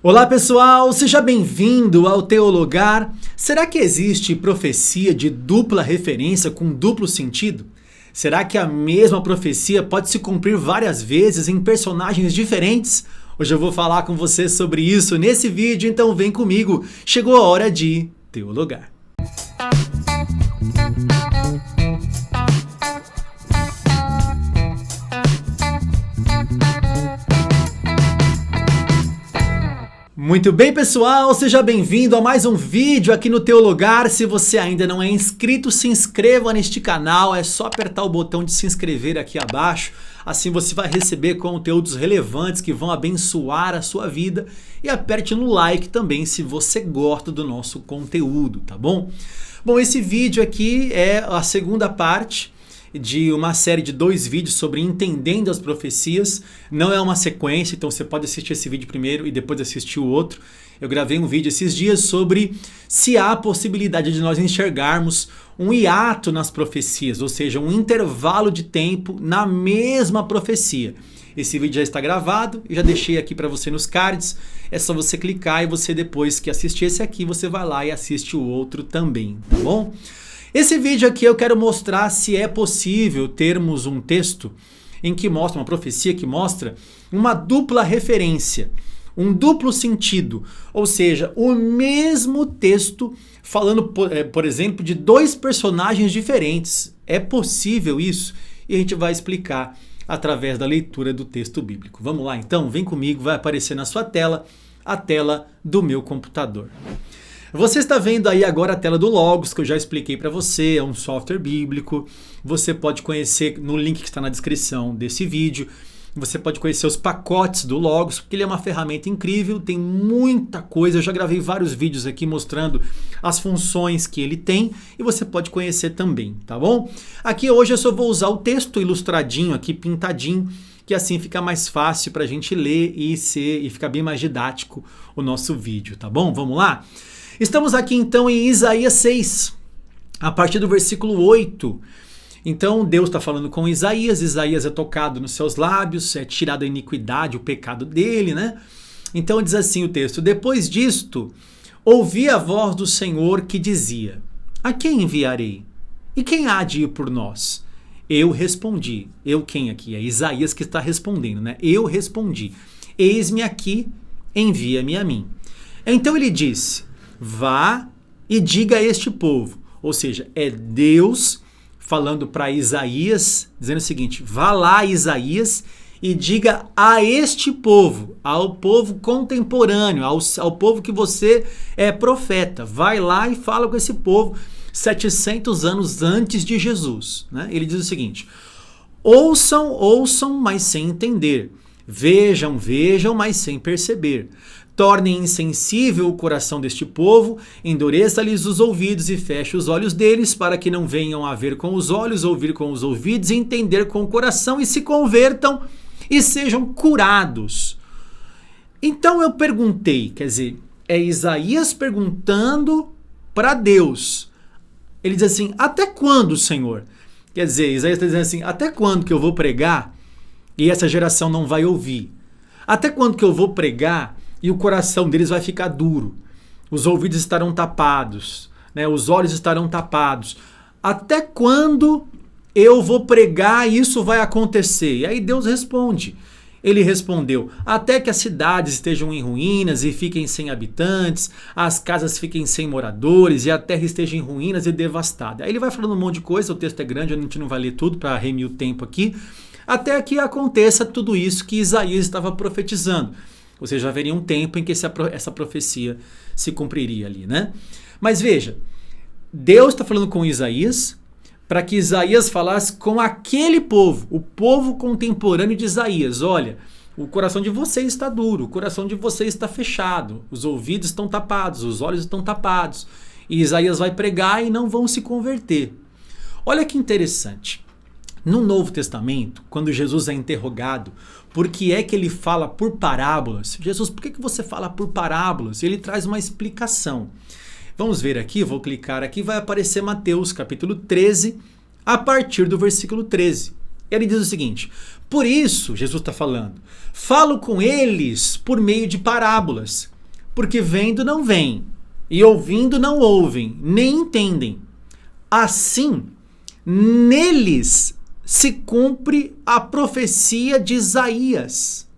Olá pessoal, seja bem-vindo ao Teologar. Será que existe profecia de dupla referência com duplo sentido? Será que a mesma profecia pode se cumprir várias vezes em personagens diferentes? Hoje eu vou falar com você sobre isso nesse vídeo, então vem comigo. Chegou a hora de teologar. Muito bem, pessoal, seja bem-vindo a mais um vídeo aqui no Teologar. Se você ainda não é inscrito, se inscreva neste canal, é só apertar o botão de se inscrever aqui abaixo. Assim você vai receber conteúdos relevantes que vão abençoar a sua vida. E aperte no like também se você gosta do nosso conteúdo, tá bom? Bom, esse vídeo aqui é a segunda parte de uma série de 2 vídeos sobre entendendo as profecias. Não é uma sequência, então você pode assistir esse vídeo primeiro e depois assistir o outro. Eu gravei um vídeo esses dias sobre se há a possibilidade de nós enxergarmos um hiato nas profecias, ou seja, um intervalo de tempo na mesma profecia. Esse vídeo já está gravado e já deixei aqui para você nos cards. É só você clicar e você, depois que assistir esse aqui, você vai lá e assiste o outro também, tá bom? Esse vídeo aqui eu quero mostrar se é possível termos um texto em que mostra, uma profecia que mostra uma dupla referência, um duplo sentido, ou seja, o mesmo texto falando, por exemplo, de 2 personagens diferentes. É possível isso? E a gente vai explicar através da leitura do texto bíblico. Vamos lá então? Vem comigo, vai aparecer na sua tela a tela do meu computador. Você está vendo aí agora a tela do Logos, que eu já expliquei para você, é um software bíblico. Você pode conhecer no link que está na descrição desse vídeo. Você pode conhecer os pacotes do Logos, porque ele é uma ferramenta incrível, tem muita coisa. Eu já gravei vários vídeos aqui mostrando as funções que ele tem e você pode conhecer também, tá bom? Aqui hoje eu só vou usar o texto ilustradinho aqui, pintadinho, que assim fica mais fácil para a gente ler e fica bem mais didático o nosso vídeo, tá bom? Vamos lá? Estamos aqui então em Isaías 6, a partir do versículo 8. Então Deus está falando com Isaías, Isaías é tocado nos seus lábios, é tirado a iniquidade, o pecado dele, né? Então diz assim o texto: depois disto, ouvi a voz do Senhor que dizia: a quem enviarei? E quem há de ir por nós? Eu respondi. Eu quem aqui? É Isaías que está respondendo, né? Eu respondi: eis-me aqui, envia-me a mim. Então ele disse: vá e diga a este povo, ou seja, é Deus falando para Isaías, dizendo o seguinte: vá lá, Isaías, e diga a este povo, ao povo contemporâneo, ao povo que você é profeta, vai lá e fala com esse povo 700 anos antes de Jesus, né? Ele diz o seguinte: ouçam, mas sem entender, vejam, mas sem perceber. Tornem insensível o coração deste povo, endureça-lhes os ouvidos e feche os olhos deles, para que não venham a ver com os olhos, ouvir com os ouvidos, entender com o coração, e se convertam e sejam curados. Então eu perguntei, quer dizer, é Isaías perguntando para Deus. Ele diz assim: até quando, Senhor? Quer dizer, Isaías está dizendo assim: até quando que eu vou pregar e essa geração não vai ouvir? Até quando que eu vou pregar e o coração deles vai ficar duro? Os ouvidos estarão tapados, né? Os olhos estarão tapados. Até quando eu vou pregar e isso vai acontecer? E aí Deus responde. Ele respondeu: até que as cidades estejam em ruínas e fiquem sem habitantes, as casas fiquem sem moradores e a terra esteja em ruínas e devastada. Aí ele vai falando um monte de coisa, o texto é grande, a gente não vai ler tudo para remir o tempo aqui, até que aconteça tudo isso que Isaías estava profetizando. Ou seja, haveria um tempo em que essa profecia se cumpriria ali, né? Mas veja, Deus está falando com Isaías para que Isaías falasse com aquele povo, o povo contemporâneo de Isaías. Olha, o coração de vocês está duro, o coração de vocês está fechado, os ouvidos estão tapados, os olhos estão tapados. E Isaías vai pregar e não vão se converter. Olha que interessante. No Novo Testamento, quando Jesus é interrogado por que é que ele fala por parábolas, Jesus, por que você fala por parábolas? Ele traz uma explicação. Vamos ver aqui, vou clicar aqui, vai aparecer Mateus capítulo 13, a partir do versículo 13. Ele diz o seguinte: por isso, Jesus está falando, falo com eles por meio de parábolas, porque vendo não veem, e ouvindo não ouvem, nem entendem. Assim, neles se cumpre a profecia de Isaías.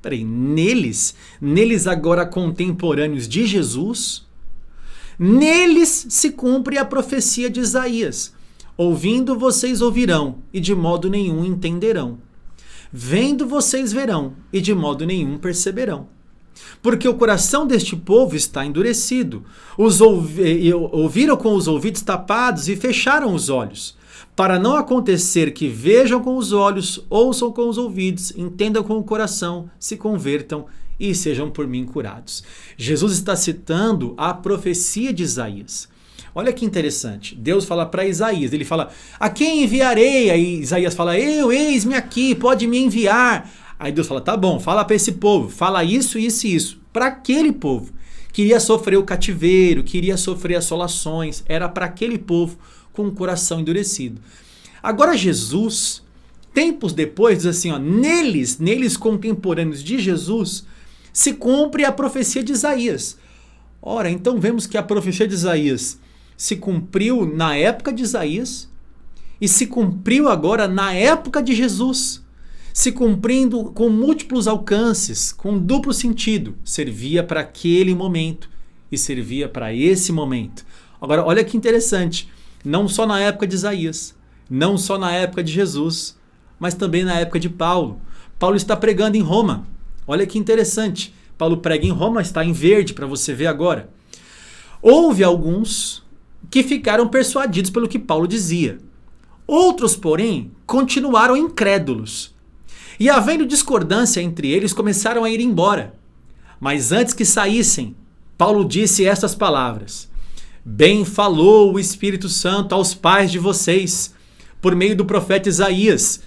Peraí, neles agora contemporâneos de Jesus, neles se cumpre a profecia de Isaías. Ouvindo vocês ouvirão, e de modo nenhum entenderão. Vendo vocês verão, e de modo nenhum perceberão. Porque o coração deste povo está endurecido. Ouviram com os ouvidos tapados e fecharam os olhos, para não acontecer que vejam com os olhos, ouçam com os ouvidos, entendam com o coração, se convertam e sejam por mim curados. Jesus está citando a profecia de Isaías. Olha que interessante. Deus fala para Isaías, ele fala: a quem enviarei? Aí Isaías fala: eu, eis-me aqui, pode me enviar. Aí Deus fala: tá bom, fala para esse povo, fala isso, isso e isso. Para aquele povo que iria sofrer o cativeiro, que iria sofrer assolações, era para aquele povo com o coração endurecido. Agora Jesus, tempos depois, diz assim, ó, neles contemporâneos de Jesus, se cumpre a profecia de Isaías. Ora, então vemos que a profecia de Isaías se cumpriu na época de Isaías e se cumpriu agora na época de Jesus, se cumprindo com múltiplos alcances, com duplo sentido. Servia para aquele momento e servia para esse momento. Agora, olha que interessante. Não só na época de Isaías, não só na época de Jesus, mas também na época de Paulo. Paulo está pregando em Roma. Olha que interessante. Paulo prega em Roma, está em verde para você ver agora. Houve alguns que ficaram persuadidos pelo que Paulo dizia. Outros, porém, continuaram incrédulos. E havendo discordância entre eles, começaram a ir embora. Mas antes que saíssem, Paulo disse estas palavras: bem falou o Espírito Santo aos pais de vocês, por meio do profeta Isaías,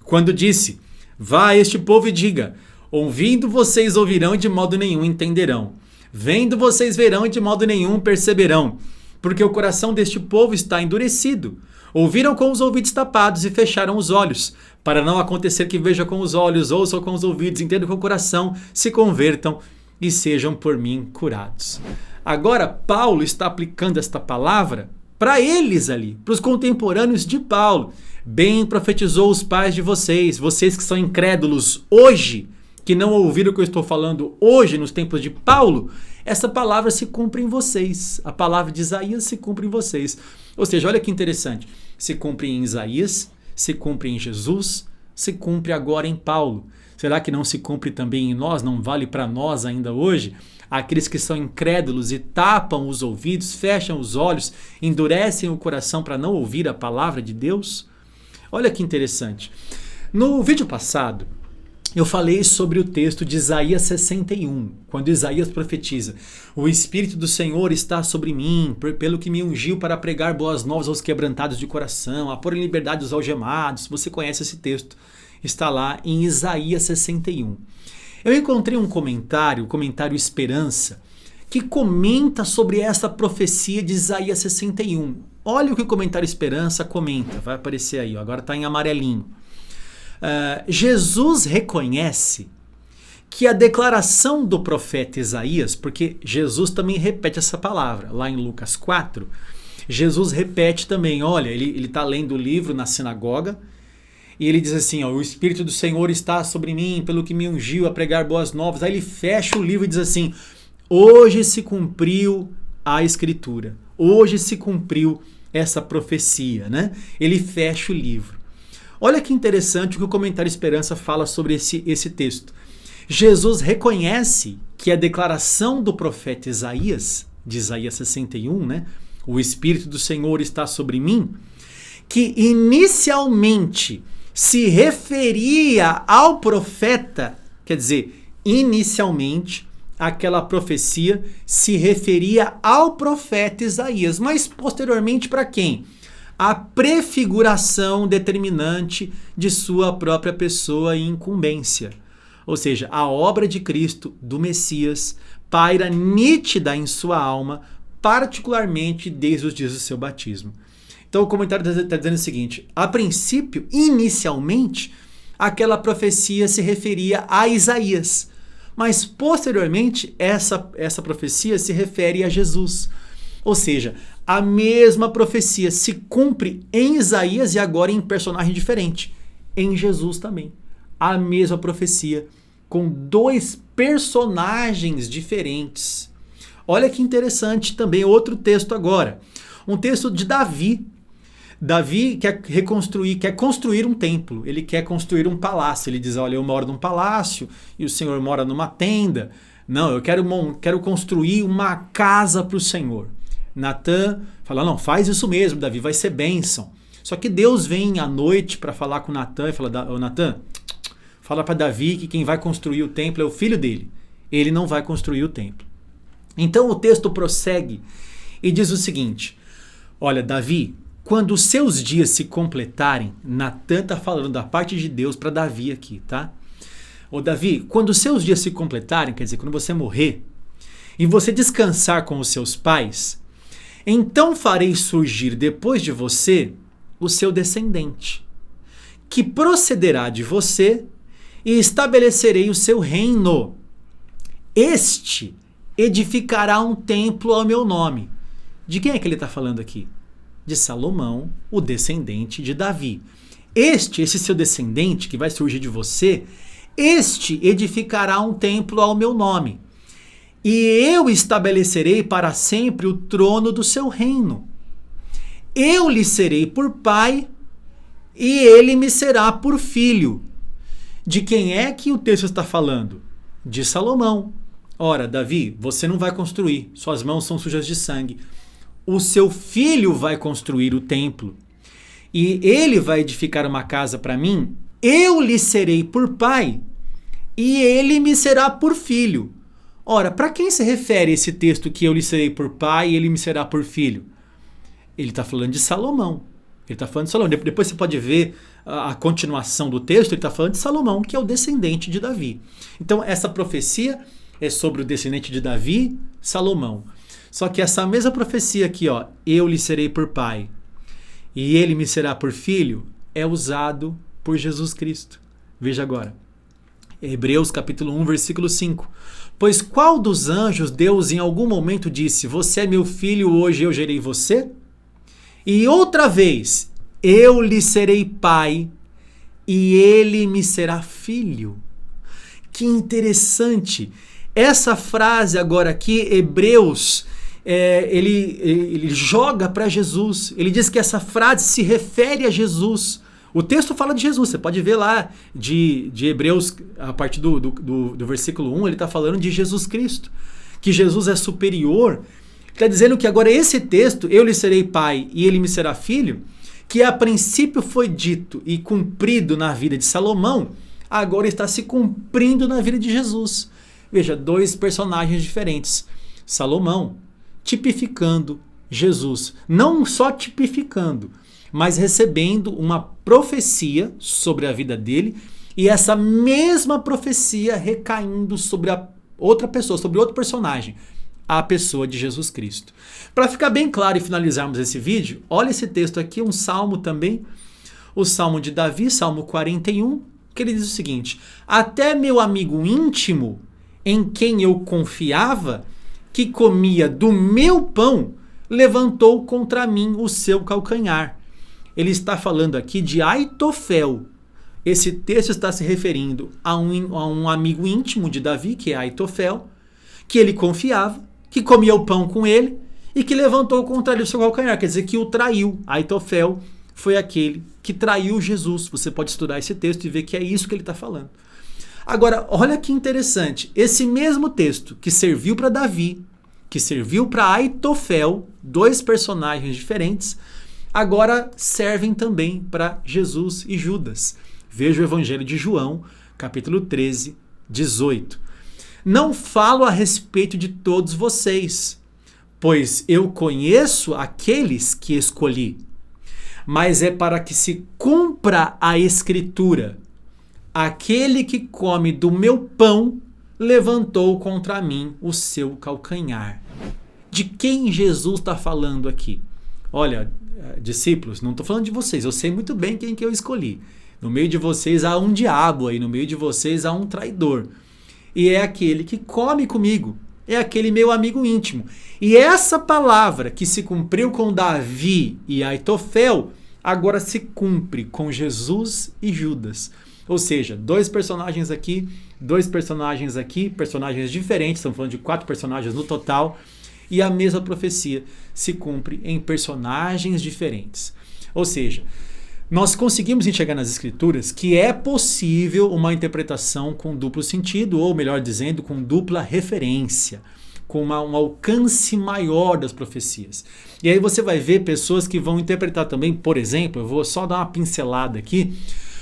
quando disse: vá a este povo e diga, ouvindo vocês ouvirão e de modo nenhum entenderão. Vendo vocês verão e de modo nenhum perceberão. Porque o coração deste povo está endurecido. Ouviram com os ouvidos tapados e fecharam os olhos, para não acontecer que vejam com os olhos, ouçam com os ouvidos, entendam com o coração, se convertam e sejam por mim curados. Agora, Paulo está aplicando esta palavra para eles ali, para os contemporâneos de Paulo. Bem profetizou os pais de vocês, vocês que são incrédulos hoje, que não ouviram o que eu estou falando hoje, nos tempos de Paulo, essa palavra se cumpre em vocês. A palavra de Isaías se cumpre em vocês. Ou seja, olha que interessante. Se cumpre em Isaías, se cumpre em Jesus, se cumpre agora em Paulo. Será que não se cumpre também em nós? Não vale para nós ainda hoje? Aqueles que são incrédulos e tapam os ouvidos, fecham os olhos, endurecem o coração para não ouvir a palavra de Deus? Olha que interessante. No vídeo passado, eu falei sobre o texto de Isaías 61, quando Isaías profetiza: o Espírito do Senhor está sobre mim, pelo que me ungiu para pregar boas novas aos quebrantados de coração, a pôr em liberdade os algemados. Você conhece esse texto, está lá em Isaías 61. Eu encontrei um comentário, o comentário Esperança, que comenta sobre essa profecia de Isaías 61. Olha o que o comentário Esperança comenta, vai aparecer aí, ó, agora está em amarelinho. Jesus reconhece que a declaração do profeta Isaías, porque Jesus também repete essa palavra, lá em Lucas 4, Jesus repete também, olha, ele está lendo o livro na sinagoga, e ele diz assim, ó, o Espírito do Senhor está sobre mim, pelo que me ungiu a pregar boas novas. Aí ele fecha o livro e diz assim, hoje se cumpriu a Escritura, hoje se cumpriu essa profecia, né? Ele fecha o livro. Olha que interessante o que o comentário Esperança fala sobre esse texto. Jesus reconhece que a declaração do profeta Isaías, de Isaías 61, né? O Espírito do Senhor está sobre mim, que inicialmente se referia ao profeta, quer dizer, inicialmente aquela profecia se referia ao profeta Isaías, mas posteriormente para quem? A prefiguração determinante de sua própria pessoa e incumbência. Ou seja, a obra de Cristo, do Messias, paira nítida em sua alma, particularmente desde os dias do seu batismo. Então o comentário está dizendo o seguinte: a princípio, inicialmente, aquela profecia se referia a Isaías, mas posteriormente essa profecia se refere a Jesus. Ou seja, a mesma profecia se cumpre em Isaías e agora em personagem diferente, em Jesus também. A mesma profecia com dois personagens diferentes. Olha que interessante também outro texto agora. Um texto de Davi. Davi quer construir um templo. Ele quer construir um palácio. Ele diz, olha, eu moro num palácio e o Senhor mora numa tenda. Não, eu quero construir uma casa para o Senhor. Natã fala, não, faz isso mesmo, Davi, vai ser bênção. Só que Deus vem à noite para falar com Natã e fala, ô Natã, fala para Davi que quem vai construir o templo é o filho dele. Ele não vai construir o templo. Então o texto prossegue e diz o seguinte, olha, Davi, quando os seus dias se completarem, Natã está falando da parte de Deus para Davi aqui, tá? Ô Davi, quando os seus dias se completarem, quer dizer, quando você morrer, e você descansar com os seus pais, então farei surgir depois de você o seu descendente, que procederá de você e estabelecerei o seu reino. Este edificará um templo ao meu nome. De quem é que ele está falando aqui? De Salomão, o descendente de Davi. Esse seu descendente que vai surgir de você, este edificará um templo ao meu nome. E eu estabelecerei para sempre o trono do seu reino. Eu lhe serei por pai e ele me será por filho. De quem é que o texto está falando? De Salomão. Ora, Davi, você não vai construir, suas mãos são sujas de sangue. O seu filho vai construir o templo. E ele vai edificar uma casa para mim. Eu lhe serei por pai e ele me será por filho. Ora, para quem se refere esse texto que eu lhe serei por pai e ele me será por filho? Ele está falando de Salomão. Ele está falando de Salomão. Depois você pode ver a continuação do texto, ele está falando de Salomão, que é o descendente de Davi. Então, essa profecia é sobre o descendente de Davi, Salomão. Só que essa mesma profecia aqui, ó, eu lhe serei por pai e ele me será por filho, é usado por Jesus Cristo. Veja agora. Hebreus capítulo 1, versículo 5. Pois qual dos anjos Deus em algum momento disse, você é meu filho, hoje eu gerei você? E outra vez, eu lhe serei pai e ele me será filho. Que interessante. Essa frase agora aqui, Hebreus, ele joga para Jesus. Ele diz que essa frase se refere a Jesus. O texto fala de Jesus, você pode ver lá de Hebreus, a partir do versículo 1, ele está falando de Jesus Cristo, que Jesus é superior. Está dizendo que agora esse texto, eu lhe serei pai e ele me será filho, que a princípio foi dito e cumprido na vida de Salomão, agora está se cumprindo na vida de Jesus. Veja, dois personagens diferentes. Salomão tipificando Jesus, não só tipificando, mas recebendo uma profecia sobre a vida dele e essa mesma profecia recaindo sobre a outra pessoa, sobre outro personagem, a pessoa de Jesus Cristo. Para ficar bem claro e finalizarmos esse vídeo, olha esse texto aqui, um salmo também, o salmo de Davi, salmo 41, que ele diz o seguinte, até meu amigo íntimo, em quem eu confiava, que comia do meu pão, levantou contra mim o seu calcanhar. Ele está falando aqui de Aitofel. Esse texto está se referindo a um amigo íntimo de Davi, que é Aitofel, que ele confiava, que comia o pão com ele e que levantou contra ele o seu calcanhar. Quer dizer, que o traiu. Aitofel foi aquele que traiu Jesus. Você pode estudar esse texto e ver que é isso que ele está falando. Agora, olha que interessante. Esse mesmo texto que serviu para Davi, que serviu para Aitofel, dois personagens diferentes, agora servem também para Jesus e Judas. Veja o Evangelho de João, capítulo 13, 18. Não falo a respeito de todos vocês, pois eu conheço aqueles que escolhi, mas é para que se cumpra a Escritura. Aquele que come do meu pão levantou contra mim o seu calcanhar. De quem Jesus está falando aqui? olha, discípulos, não estou falando de vocês, eu sei muito bem quem que eu escolhi. No meio de vocês há um diabo aí, no meio de vocês há um traidor. E é aquele que come comigo, é aquele meu amigo íntimo. E essa palavra que se cumpriu com Davi e Aitofel, agora se cumpre com Jesus e Judas. Ou seja, dois personagens aqui, personagens diferentes, estamos falando de 4 personagens no total, e a mesma profecia se cumpre em personagens diferentes. Ou seja, nós conseguimos enxergar nas Escrituras que é possível uma interpretação com duplo sentido, ou melhor dizendo, com dupla referência, com um alcance maior das profecias. E aí você vai ver pessoas que vão interpretar também, por exemplo, eu vou só dar uma pincelada aqui,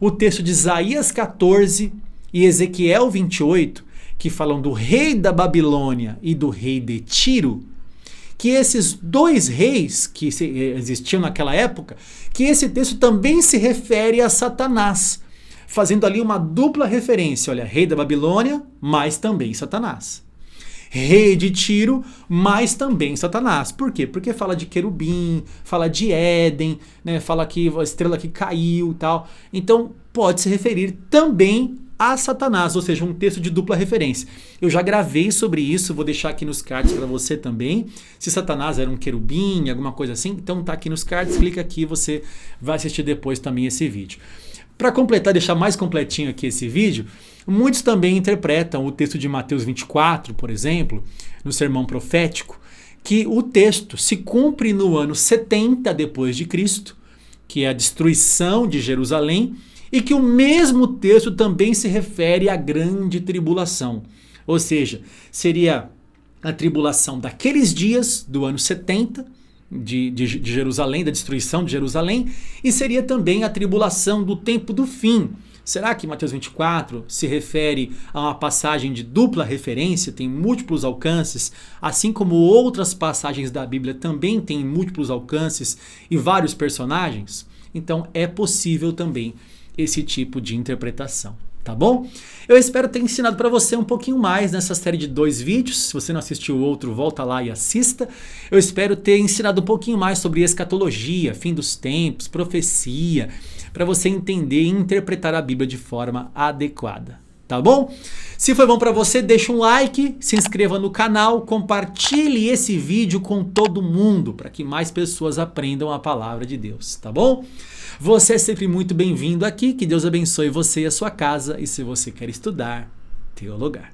o texto de Isaías 14 e Ezequiel 28, que falam do rei da Babilônia e do rei de Tiro, que esses 2 reis que existiam naquela época, que esse texto também se refere a Satanás, fazendo ali uma dupla referência. Olha, rei da Babilônia, mas também Satanás. Rei de Tiro, mas também Satanás. Por quê? Porque fala de querubim, fala de Éden, né? Fala que a estrela que caiu e tal. Então, pode se referir também a Satanás, ou seja, um texto de dupla referência. Eu já gravei sobre isso, vou deixar aqui nos cards para você também. Se Satanás era um querubim, alguma coisa assim, então tá aqui nos cards, clica aqui, você vai assistir depois também esse vídeo. Para completar, deixar mais completinho aqui esse vídeo, muitos também interpretam o texto de Mateus 24, por exemplo, no sermão profético, que o texto se cumpre no ano 70 depois de Cristo, que é a destruição de Jerusalém, e que o mesmo texto também se refere à grande tribulação. Ou seja, seria a tribulação daqueles dias do ano 70 de Jerusalém, da destruição de Jerusalém, e seria também a tribulação do tempo do fim. Será que Mateus 24 se refere a uma passagem de dupla referência, tem múltiplos alcances, assim como outras passagens da Bíblia também têm múltiplos alcances e vários personagens? Então é possível também esse tipo de interpretação, tá bom? Eu espero ter ensinado para você um pouquinho mais nessa série de 2 vídeos. Se você não assistiu o outro, volta lá e assista. Eu espero ter ensinado um pouquinho mais sobre escatologia, fim dos tempos, profecia, para você entender e interpretar a Bíblia de forma adequada, tá bom? Se foi bom para você, deixa um like, se inscreva no canal, compartilhe esse vídeo com todo mundo, para que mais pessoas aprendam a palavra de Deus, tá bom? Você é sempre muito bem-vindo aqui, que Deus abençoe você e a sua casa, e se você quer estudar, teologar.